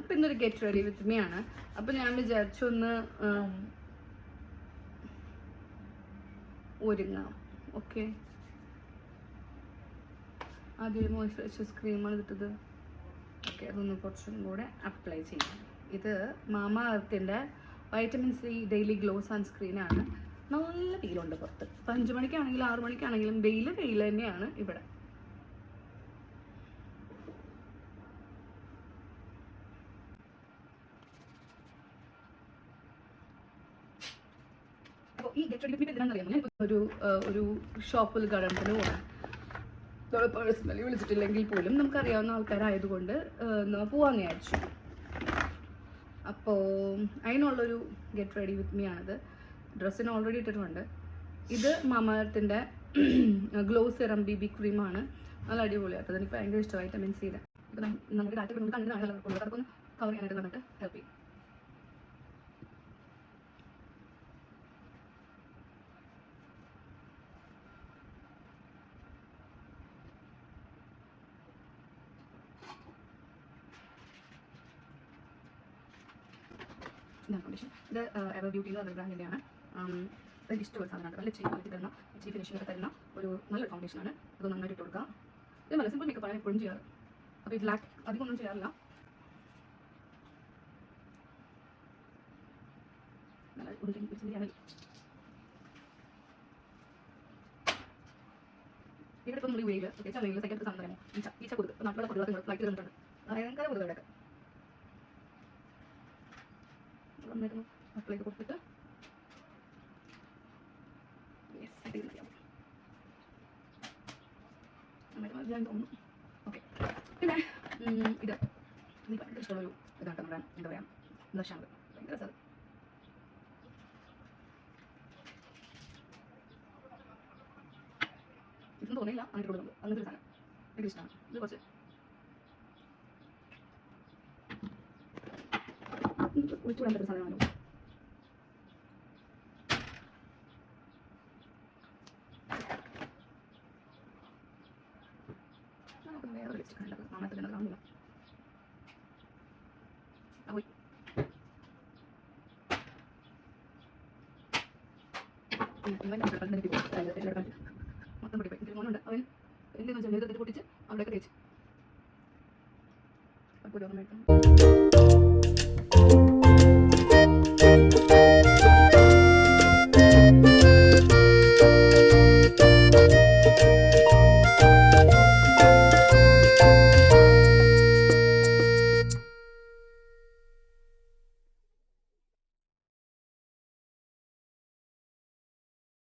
അപ്പം ഇന്നൊരു get ready with me ആണ്. അപ്പം ഞാൻ വിചാരിച്ചു ഒന്ന് ഒരുങ്ങാം. ഓക്കെ, ആദ്യം മോയ്സ്ചറൈസർ ക്രീമാണ് കിട്ടത്. ഓക്കെ, അതൊന്ന് കുറച്ചും കൂടെ അപ്ലൈ ചെയ്യാം. ഇത് മാമ എർത്തിൻ്റെ വൈറ്റമിൻ സി ഡെയിലി ഗ്ലോ സൺസ്ക്രീനാണ്. നല്ല വെയിലുണ്ട് പുറത്ത്. ഇപ്പം 5 മണിക്കാണെങ്കിലും 6 മണിക്കാണെങ്കിലും വെയിൽ തന്നെയാണ് ഇവിടെ. അപ്പോൾ ഈ ഗെറ്റ് റെഡി വിത്ത് മീ എന്താണെന്നറിയാമോ? ഞാൻ ഒരു ഷോപ്പ് ഉദ്ഘാടനത്തിന് പോകാം. നമ്മൾ പേഴ്സണലി വിളിച്ചിട്ടില്ലെങ്കിൽ പോലും നമുക്കറിയാവുന്ന ആൾക്കാരായതുകൊണ്ട് പോവാന്ന് വിചാരിച്ചു. അപ്പോൾ അതിനുള്ളൊരു ഗെറ്റ് റെഡി വിത്ത് മീ ആണിത്. ഡ്രസ്സിന് ഓൾറെഡി ഇട്ടിട്ടുണ്ട്. ഇത് മാമ എർത്തിൻ്റെ ഗ്ലോ സിറം BB ക്രീമാണ്. നല്ല അടിപൊളിയാട്ടത്. എനിക്ക് ഭയങ്കര ഇഷ്ടമായി വൈറ്റമിൻ സിയുടെ. ഇപ്പം നമുക്ക് ഡാറ്റ കണ്ടിട്ട് അതൊക്കെ കവർ ചെയ്യാനായിട്ട് നമുക്ക് ഹെൽപ്പ് ചെയ്യും. ഇതാണ് കണ്ടീഷൻ. ഇത് എവർ ബ്യൂട്ടി എന്ന് പറഞ്ഞ ബ്രാൻഡിൻ്റെയാണ്. എനിക്ക് ഇഷ്ടമുള്ള സാധനമാണ്. നല്ല ചീപ്പ് തരുന്ന ചീപ്പ് ഫിനിഷിംഗ് തരുന്ന ഒരു നല്ലൊരു ഫൗണ്ടേഷനാണ്. അത് നന്നായിട്ട് ഇട്ട് കൊടുക്കുക. ഇത് നല്ല സിമ്പിൾ മേക്കപ്പാണ് എപ്പോഴും ചെയ്യാറ്. അപ്പോൾ ഇത് ലാക്ക് അധികം ഒന്നും ചെയ്യാറില്ല. നല്ല ഇവിടെ ഇപ്പം നമ്മൾ വെയിൽ വെയിൽ സെക്കൻഡ് സാധനം തരാമോ? ഈച്ച കൊതുക് നാട്ടിലുള്ള കൊതുക് ഫ്ലൈറ്റ് കണ്ടിട്ടുണ്ട്. ഭയങ്കര കൊതുക് ഇവിടെ നന്നായിട്ട് അപ്ലൈ ചെയ്ത് കൊടുത്തിട്ട് തോന്നുന്നു. ഓക്കെ, പിന്നെ ഇത് എനിക്ക് ഭയങ്കര ഇഷ്ടമുള്ളൊരു ഇതാണ്. നമ്മുടെ എന്താ പറയുക, ദശാങ്ക് ഭയങ്കര സാർ ഇതൊന്നും തോന്നിയില്ല. അങ്ങനത്തെ കൊടുക്കുന്നുണ്ട്. അങ്ങനത്തെ ഒരു സാധനം എനിക്ക് ഇഷ്ടമാണ്. ഇത് കുറച്ച് ഒഴിച്ചുകൂടാൻ പറ്റുന്ന സാധനമാണല്ലോ. നമുക്ക് വേറെ ലിപ്സ്റ്റിക് ഉണ്ടത് കാണാത്ത തന്നെ കാണുന്നില്ല. പോയി മൊത്തം പൊട്ടിപ്പോയി. എനിക്ക് മോനുണ്ട്. അവൻ എന്തെന്ന് വെച്ചാൽ നേരത്തെ പൊട്ടിച്ച് അവിടെയൊക്കെ തേച്ച് അപ്പോൾ